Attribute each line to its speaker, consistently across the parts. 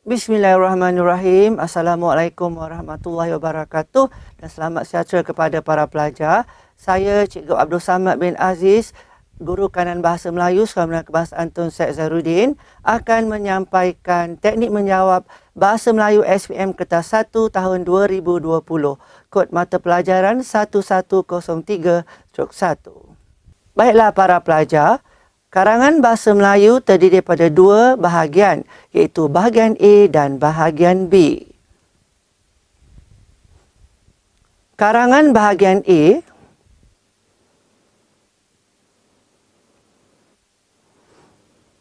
Speaker 1: Bismillahirrahmanirrahim. Assalamualaikum warahmatullahi wabarakatuh dan selamat sejahtera kepada para pelajar. Saya Cikgu Abdul Samad bin Aziz, Guru Kanan Bahasa Melayu Sekolah Menengah Kebangsaan Tun Syed Zahruddin akan menyampaikan teknik menjawab Bahasa Melayu SPM Kertas 1 tahun 2020. Kod mata pelajaran 1103/1. Baiklah para pelajar, karangan bahasa Melayu terdiri daripada dua bahagian, iaitu bahagian A dan bahagian B. Karangan bahagian A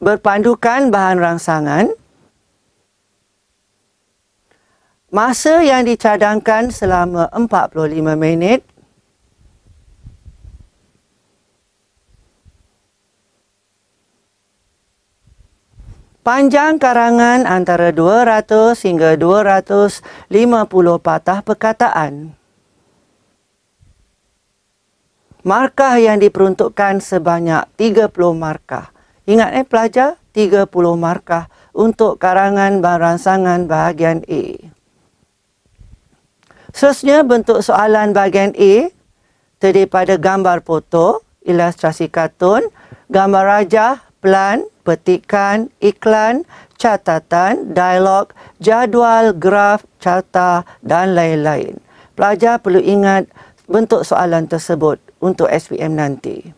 Speaker 1: berpandukan bahan rangsangan. Masa yang dicadangkan selama 45 minit. Panjang karangan antara 200 hingga 250 patah perkataan. Markah yang diperuntukkan sebanyak 30 markah. Ingat pelajar, 30 markah untuk karangan rangsangan bahagian A. Seterusnya bentuk soalan bahagian A terdiri pada gambar foto, ilustrasi kartun, gambar rajah, plan, petikan, iklan, catatan, dialog, jadual, graf, carta dan lain-lain. Pelajar perlu ingat bentuk soalan tersebut untuk SPM nanti.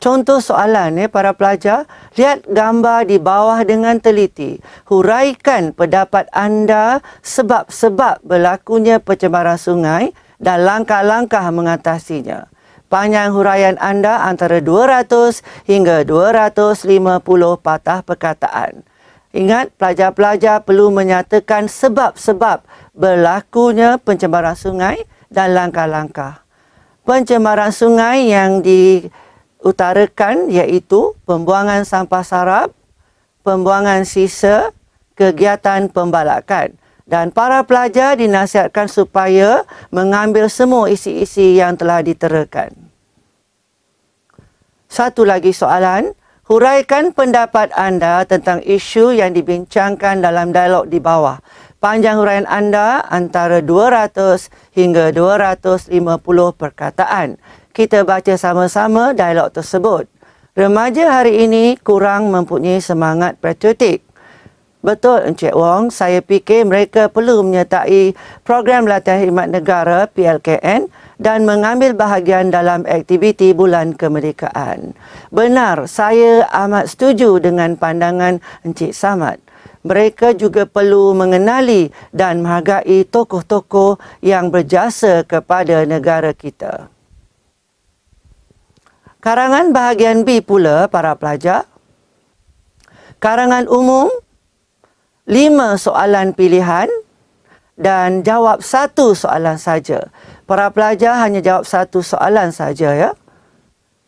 Speaker 1: Contoh soalan para pelajar, lihat gambar di bawah dengan teliti. Huraikan pendapat anda sebab-sebab berlakunya pencemaran sungai dan langkah-langkah mengatasinya. Panjang huraian anda antara 200 hingga 250 patah perkataan. Ingat, pelajar-pelajar perlu menyatakan sebab-sebab berlakunya pencemaran sungai dan langkah-langkah. Pencemaran sungai yang diutarakan iaitu pembuangan sampah sarap, pembuangan sisa, kegiatan pembalakan. Dan para pelajar dinasihatkan supaya mengambil semua isi-isi yang telah diterakan. Satu lagi soalan, huraikan pendapat anda tentang isu yang dibincangkan dalam dialog di bawah. Panjang huraian anda antara 200 hingga 250 perkataan. Kita baca sama-sama dialog tersebut. Remaja hari ini kurang mempunyai semangat patriotik. Betul Encik Wong, saya fikir mereka perlu menyertai program latihan khidmat negara PLKN dan mengambil bahagian dalam aktiviti Bulan Kemerdekaan. Benar, saya amat setuju dengan pandangan Encik Samad. Mereka juga perlu mengenali dan menghargai tokoh-tokoh yang berjasa kepada negara kita. Karangan bahagian B pula para pelajar. Karangan umum, 5 soalan pilihan dan jawab 1 soalan saja. Para pelajar hanya jawab 1 soalan saja ya.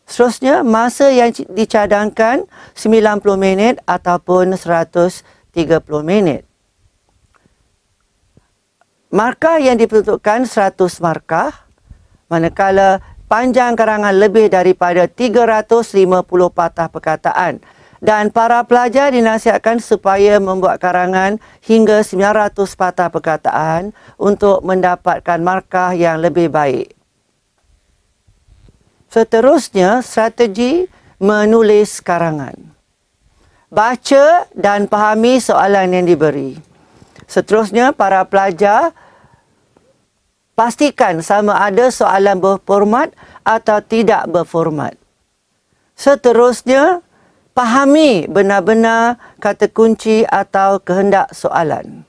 Speaker 1: Seterusnya, masa yang dicadangkan 90 minit ataupun 130 minit. Markah yang diperuntukkan 100 markah, manakala panjang karangan lebih daripada 350 patah perkataan. Dan para pelajar dinasihatkan supaya membuat karangan hingga 900 patah perkataan untuk mendapatkan markah yang lebih baik. Seterusnya, strategi menulis karangan. Baca dan pahami soalan yang diberi. Seterusnya, para pelajar pastikan sama ada soalan berformat atau tidak berformat. Seterusnya, fahami benar-benar kata kunci atau kehendak soalan.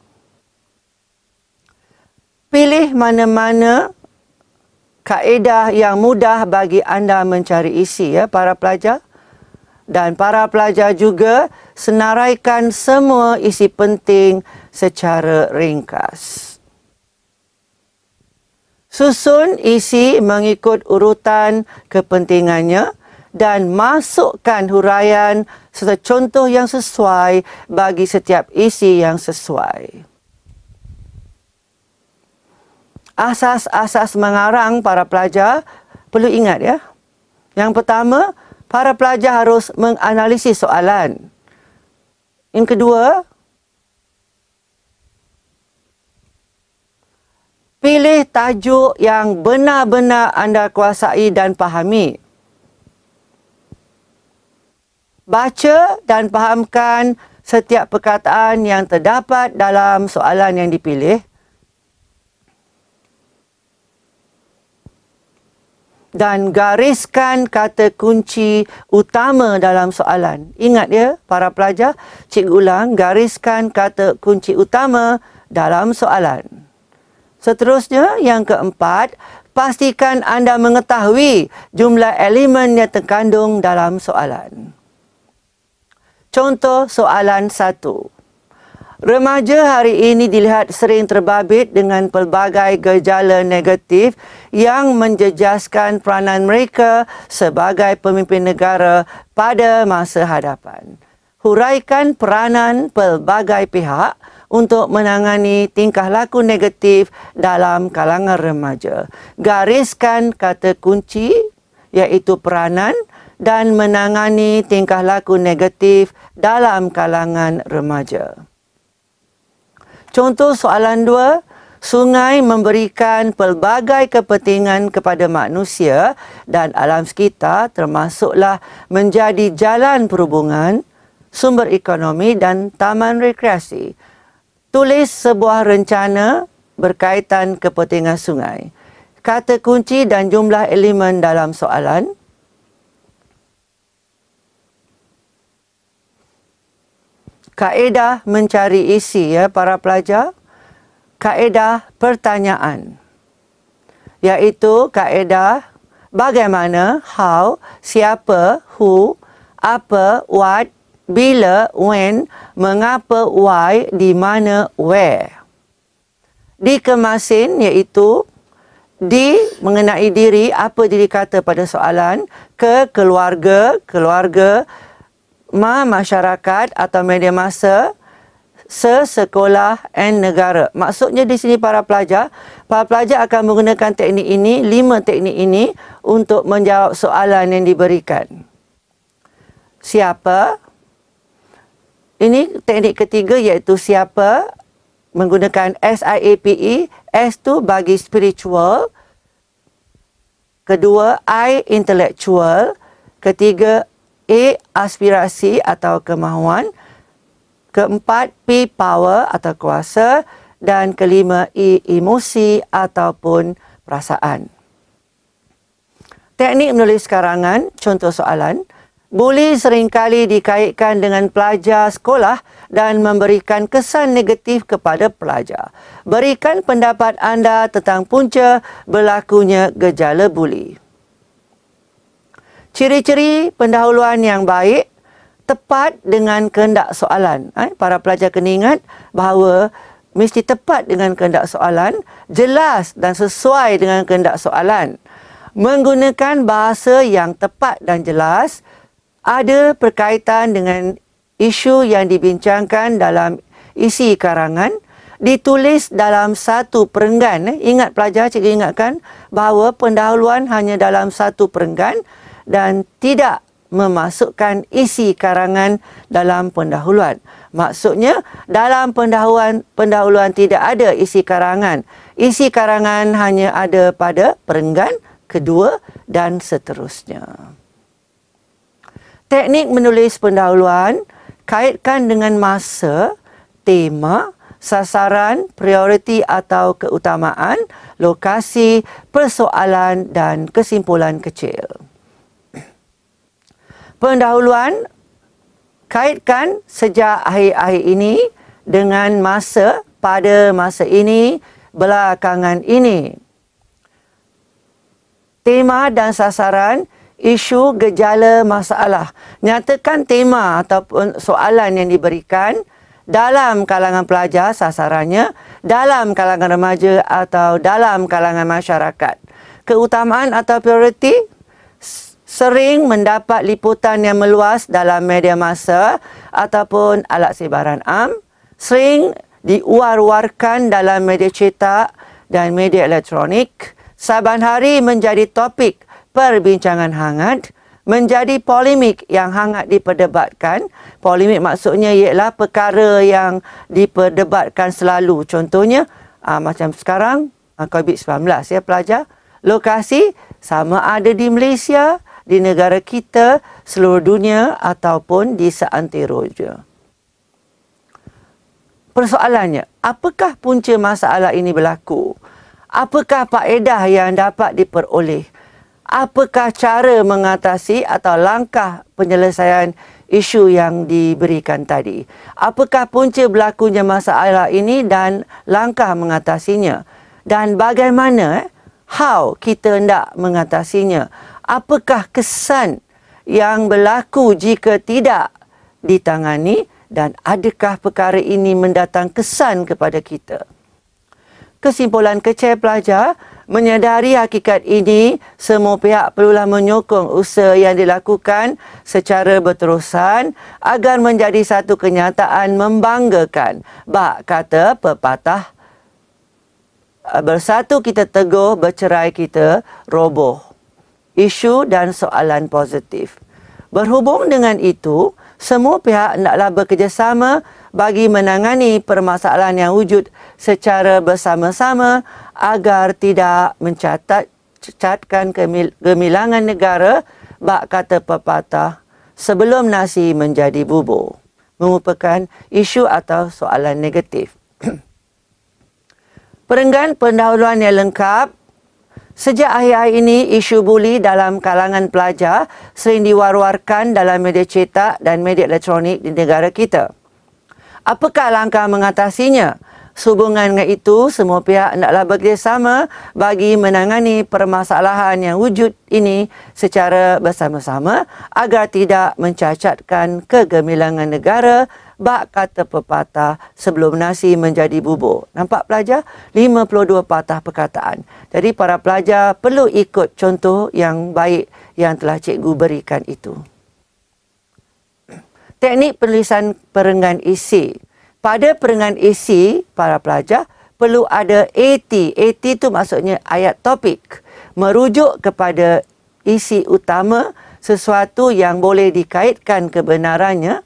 Speaker 1: Pilih mana-mana kaedah yang mudah bagi anda mencari isi para pelajar. Dan para pelajar juga senaraikan semua isi penting secara ringkas. Susun isi mengikut urutan kepentingannya dan masukkan huraian serta contoh yang sesuai bagi setiap isi yang sesuai. Asas-asas mengarang para pelajar perlu ingat ya. Yang pertama, para pelajar harus menganalisis soalan. Yang kedua, pilih tajuk yang benar-benar anda kuasai dan fahami. Baca dan fahamkan setiap perkataan yang terdapat dalam soalan yang dipilih. Dan gariskan kata kunci utama dalam soalan. Ingat ya, para pelajar, cikgu ulang, gariskan kata kunci utama dalam soalan. Seterusnya, yang keempat, pastikan anda mengetahui jumlah elemen yang terkandung dalam soalan. Contoh soalan 1. Remaja hari ini dilihat sering terbabit dengan pelbagai gejala negatif yang menjejaskan peranan mereka sebagai pemimpin negara pada masa hadapan. Huraikan peranan pelbagai pihak untuk menangani tingkah laku negatif dalam kalangan remaja. Gariskan kata kunci iaitu peranan dan menangani tingkah laku negatif dalam kalangan remaja. Contoh soalan 2, sungai memberikan pelbagai kepentingan kepada manusia dan alam sekitar termasuklah menjadi jalan perhubungan, sumber ekonomi dan taman rekreasi. Tulis sebuah rencana berkaitan kepentingan sungai. Kata kunci dan jumlah elemen dalam soalan. Kaedah mencari isi ya para pelajar. Kaedah pertanyaan. Iaitu kaedah bagaimana, how, siapa, who, apa, what, bila, when, mengapa, why, di mana, where. Dikemasin iaitu di mengenai diri, apa diri kata pada soalan, ke keluarga, masyarakat atau media massa, sekolah and negara. Maksudnya di sini para pelajar akan menggunakan teknik ini, 5 teknik ini untuk menjawab soalan yang diberikan. Siapa? Ini teknik ketiga iaitu siapa menggunakan SIAPE. S tu bagi spiritual. Kedua, I intellectual. Ketiga, A aspirasi atau kemahuan. Keempat, P power atau kuasa. Dan kelima, E emosi ataupun perasaan. Teknik menulis karangan, contoh soalan. Buli seringkali dikaitkan dengan pelajar sekolah dan memberikan kesan negatif kepada pelajar. Berikan pendapat anda tentang punca berlakunya gejala buli. Ciri-ciri pendahuluan yang baik tepat dengan kehendak soalan. Para pelajar kena ingat bahawa mesti tepat dengan kehendak soalan, jelas dan sesuai dengan kehendak soalan. Menggunakan bahasa yang tepat dan jelas, ada berkaitan dengan isu yang dibincangkan dalam isi karangan, ditulis dalam satu perenggan. Ingat pelajar, cikgu ingatkan bahawa pendahuluan hanya dalam satu perenggan dan tidak memasukkan isi karangan dalam pendahuluan. Maksudnya, dalam pendahuluan tidak ada isi karangan. Isi karangan hanya ada pada perenggan kedua dan seterusnya. Teknik menulis pendahuluan, kaitkan dengan masa, tema, sasaran, prioriti atau keutamaan, lokasi, persoalan dan kesimpulan kecil. Pendahuluan, kaitkan sejak akhir-akhir ini dengan masa, pada masa ini, belakangan ini. Tema dan sasaran, isu, gejala, masalah. Nyatakan tema ataupun soalan yang diberikan dalam kalangan pelajar sasarannya, dalam kalangan remaja atau dalam kalangan masyarakat. Keutamaan atau prioriti, sering mendapat liputan yang meluas dalam media massa ataupun alat sebaran am, sering diuar-uarkan dalam media cetak dan media elektronik, saban hari menjadi topik perbincangan hangat, menjadi polemik yang hangat diperdebatkan. Polemik maksudnya ialah perkara yang diperdebatkan selalu. Contohnya macam sekarang COVID-19 ya pelajar. Lokasi sama ada di Malaysia, di negara kita, seluruh dunia ataupun di seantero je. Persoalannya, apakah punca masalah ini berlaku? Apakah faedah yang dapat diperoleh? Apakah cara mengatasi atau langkah penyelesaian isu yang diberikan tadi? Apakah punca berlakunya masalah ini dan langkah mengatasinya? Dan bagaimana how kita hendak mengatasinya? Apakah kesan yang berlaku jika tidak ditangani dan adakah perkara ini mendatang kesan kepada kita? Kesimpulan kecil pelajar, menyedari hakikat ini, semua pihak perlulah menyokong usaha yang dilakukan secara berterusan agar menjadi satu kenyataan membanggakan. Bak kata pepatah, bersatu kita teguh, bercerai kita roboh. Isu dan soalan positif. Berhubung dengan itu, semua pihak hendaklah bekerjasama bagi menangani permasalahan yang wujud secara bersama-sama agar tidak mencatatkan gemilangan negara, bak kata pepatah, sebelum nasi menjadi bubur. Merupakan isu atau soalan negatif. Perenggan pendahuluan yang lengkap. Sejak akhir-akhir ini, isu buli dalam kalangan pelajar sering diwar-warkan dalam media cetak dan media elektronik di negara kita. Apakah langkah mengatasinya? Sehubungan dengan itu, semua pihak hendaklah bekerjasama bagi menangani permasalahan yang wujud ini secara bersama-sama agar tidak mencacatkan kegemilangan negara, bak kata pepatah, sebelum nasi menjadi bubur. Nampak pelajar? 52 patah perkataan. Jadi para pelajar perlu ikut contoh yang baik yang telah cikgu berikan itu. Teknik penulisan perenggan isi. Pada perenggan isi, para pelajar perlu ada AT. AT itu maksudnya ayat topik. Merujuk kepada isi utama, sesuatu yang boleh dikaitkan kebenarannya.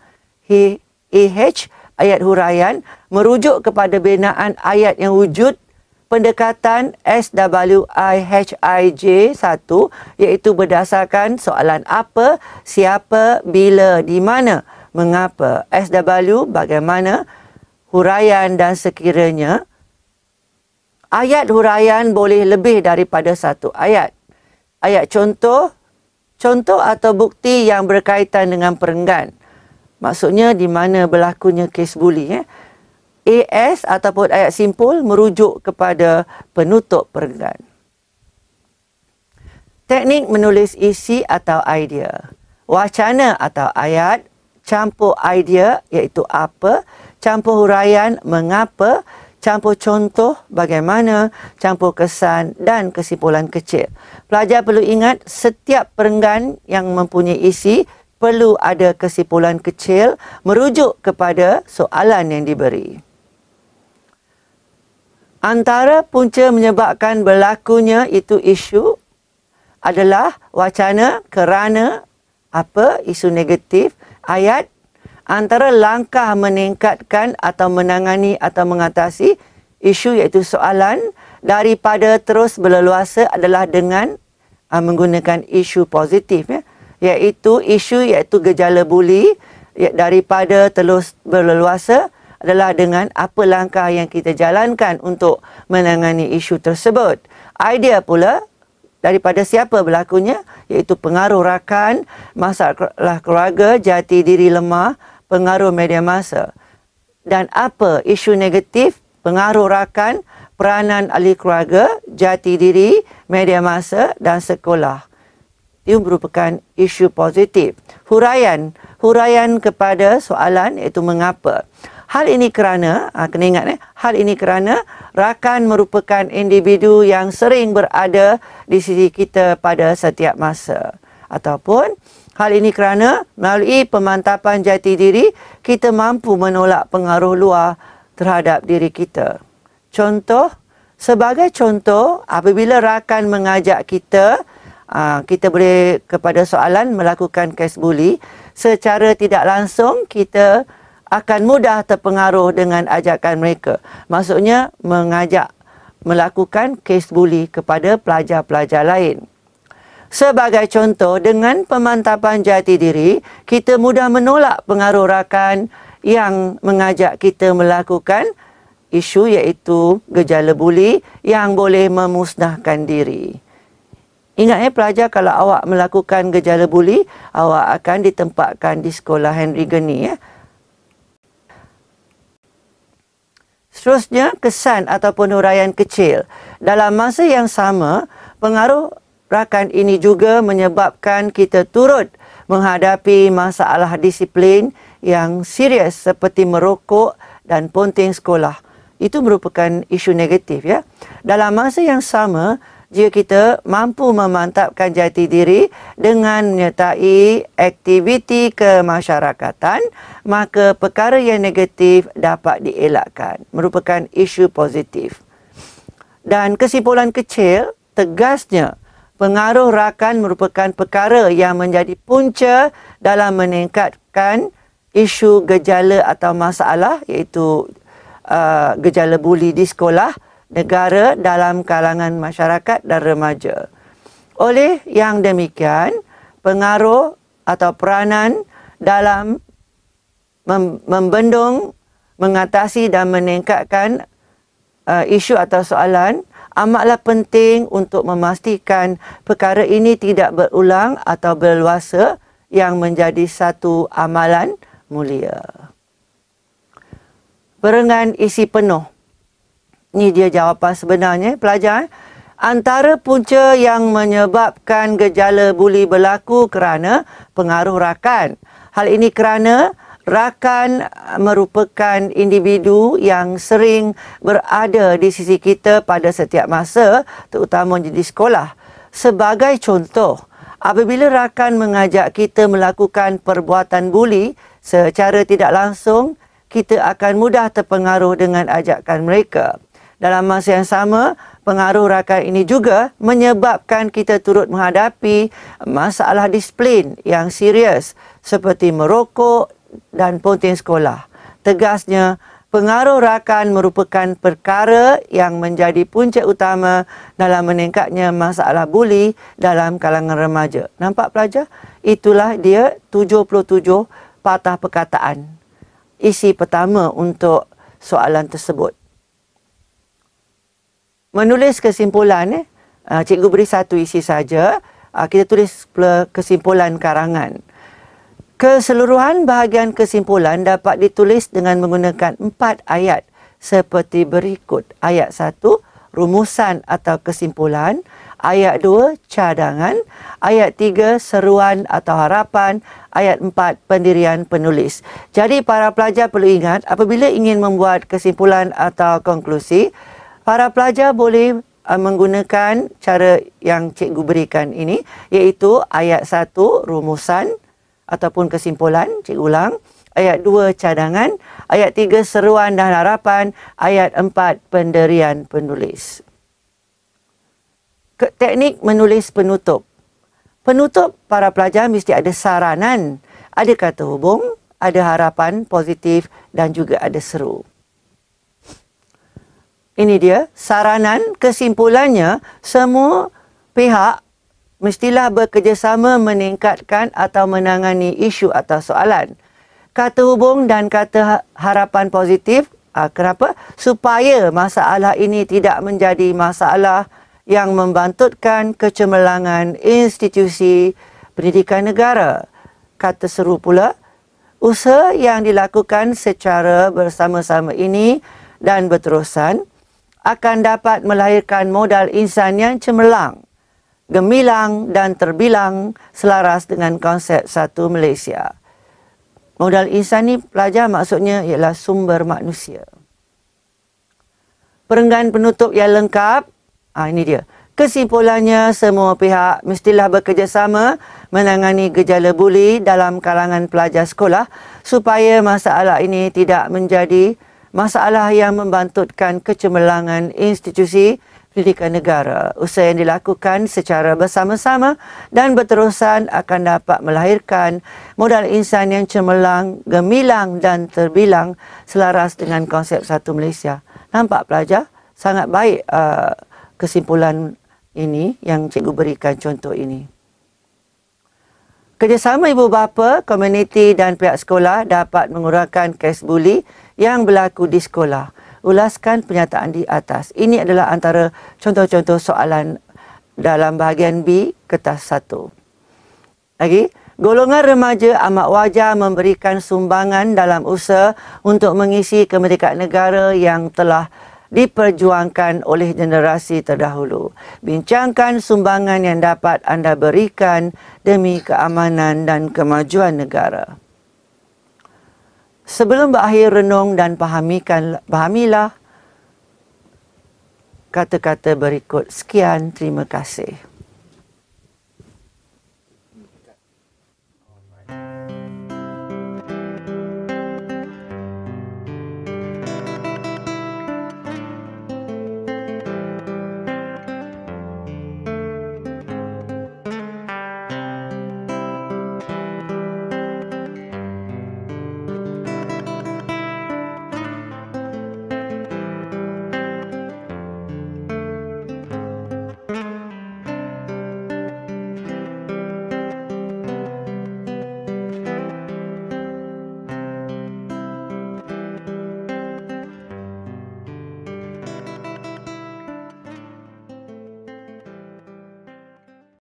Speaker 1: Ayat huraian merujuk kepada binaan ayat yang wujud, pendekatan SWIHIJ 1 iaitu berdasarkan soalan apa, siapa, bila, di mana, mengapa, SW bagaimana, huraian dan sekiranya. Ayat huraian boleh lebih daripada satu ayat. Ayat contoh atau bukti yang berkaitan dengan perenggan. Maksudnya di mana berlakunya kes buli. AS ataupun ayat simpul merujuk kepada penutup perenggan. Teknik menulis isi atau idea. Wacana atau ayat, campur idea iaitu apa, campur huraian mengapa, campur contoh bagaimana, campur kesan dan kesimpulan kecil. Pelajar perlu ingat setiap perenggan yang mempunyai isi perlu ada kesimpulan kecil merujuk kepada soalan yang diberi. Antara punca menyebabkan berlakunya itu isu adalah wacana kerana apa, isu negatif, ayat, antara langkah meningkatkan atau menangani atau mengatasi isu iaitu soalan daripada terus berleluasa adalah dengan menggunakan isu positif iaitu gejala buli daripada terus berleluasa adalah dengan apa langkah yang kita jalankan untuk menangani isu tersebut. Idea pula daripada siapa berlakunya iaitu pengaruh rakan, masalah keluarga, jati diri lemah, pengaruh media massa. Dan apa isu negatif, pengaruh rakan, peranan ahli keluarga, jati diri, media massa dan sekolah. Itu merupakan isu positif. Huraian kepada soalan iaitu mengapa. Hal ini kerana, kena ingat hal ini kerana rakan merupakan individu yang sering berada di sisi kita pada setiap masa. Ataupun hal ini kerana melalui pemantapan jati diri, kita mampu menolak pengaruh luar terhadap diri kita. Sebagai contoh, apabila rakan mengajak kita kita boleh kepada soalan melakukan case bully. Secara tidak langsung kita akan mudah terpengaruh dengan ajakan mereka. Maksudnya mengajak melakukan case bully kepada pelajar-pelajar lain. Sebagai contoh, dengan pemantapan jati diri, kita mudah menolak pengaruh rakan yang mengajak kita melakukan isu iaitu gejala buli yang boleh memusnahkan diri. Ingat pelajar, kalau awak melakukan gejala buli, awak akan ditempatkan di sekolah Henry Gurney. Seterusnya, kesan ataupun huraian kecil. Dalam masa yang sama, pengaruh rakan ini juga menyebabkan kita turut menghadapi masalah disiplin yang serius seperti merokok dan ponting sekolah. Itu merupakan isu negatif ya. Dalam masa yang sama, jika kita mampu memantapkan jati diri dengan menyertai aktiviti kemasyarakatan, maka perkara yang negatif dapat dielakkan. Merupakan isu positif. Dan kesimpulan kecil, tegasnya, pengaruh rakan merupakan perkara yang menjadi punca dalam meningkatkan isu gejala atau masalah iaitu gejala buli di sekolah, negara, dalam kalangan masyarakat dan remaja. Oleh yang demikian, pengaruh atau peranan dalam membendung, mengatasi dan meningkatkan isu atau soalan amatlah penting untuk memastikan perkara ini tidak berulang atau berluasa yang menjadi satu amalan mulia. Barengan isi penuh. Ini dia jawapan sebenarnya pelajar. Antara punca yang menyebabkan gejala buli berlaku kerana pengaruh rakan. Hal ini kerana rakan merupakan individu yang sering berada di sisi kita pada setiap masa, terutamanya di sekolah. Sebagai contoh, apabila rakan mengajak kita melakukan perbuatan buli, secara tidak langsung, kita akan mudah terpengaruh dengan ajakan mereka. Dalam masa yang sama, pengaruh rakan ini juga menyebabkan kita turut menghadapi masalah disiplin yang serius seperti merokok dan ponting sekolah. Tegasnya, pengaruh rakan merupakan perkara yang menjadi punca utama dalam meningkatnya masalah buli dalam kalangan remaja. Nampak pelajar? Itulah dia 77 patah perkataan. Isi pertama untuk soalan tersebut. Menulis kesimpulan, cikgu beri satu isi saja. Kita tulis kesimpulan karangan. Keseluruhan bahagian kesimpulan dapat ditulis dengan menggunakan 4 ayat seperti berikut. Ayat 1, rumusan atau kesimpulan. Ayat 2, cadangan. Ayat 3, seruan atau harapan. Ayat 4, pendirian penulis. Jadi para pelajar perlu ingat, apabila ingin membuat kesimpulan atau konklusi, para pelajar boleh menggunakan cara yang cikgu berikan ini, iaitu ayat 1, rumusan ataupun kesimpulan, cikgu ulang. Ayat 2, cadangan. Ayat 3, seruan dan harapan. Ayat 4, pendirian penulis. Teknik menulis penutup. Penutup para pelajar mesti ada saranan, ada kata hubung, ada harapan positif dan juga ada seru. Ini dia saranan. Kesimpulannya, semua pihak mestilah bekerjasama meningkatkan atau menangani isu atau soalan. Kata hubung dan kata harapan positif. Kenapa? Supaya masalah ini tidak menjadi masalah yang membantutkan kecemerlangan institusi pendidikan negara. Kata seru pula, usaha yang dilakukan secara bersama-sama ini dan berterusan akan dapat melahirkan modal insan yang cemerlang, gemilang dan terbilang selaras dengan konsep satu Malaysia. Modal insan ni pelajar maksudnya ialah sumber manusia. Perenggan penutup yang lengkap. Ini dia. Kesimpulannya, semua pihak mestilah bekerjasama menangani gejala buli dalam kalangan pelajar sekolah supaya masalah ini tidak menjadi masalah yang membantutkan kecemerlangan institusi pendidikan negara. Usaha yang dilakukan secara bersama-sama dan berterusan akan dapat melahirkan modal insan yang cemerlang, gemilang dan terbilang selaras dengan konsep Satu Malaysia. Nampak pelajar? Sangat baik kesimpulan ini yang cikgu berikan contoh ini. Kerjasama ibu bapa, komuniti dan pihak sekolah dapat mengurangkan kes buli yang berlaku di sekolah. Ulaskan pernyataan di atas. Ini adalah antara contoh-contoh soalan dalam bahagian B, kertas 1. Lagi, golongan remaja amat wajar memberikan sumbangan dalam usaha untuk mengisi kemerdekaan negara yang telah diperjuangkan oleh generasi terdahulu. Bincangkan sumbangan yang dapat anda berikan demi keamanan dan kemajuan negara. Sebelum berakhir renung dan pahamilah kata-kata berikut. Sekian, terima kasih.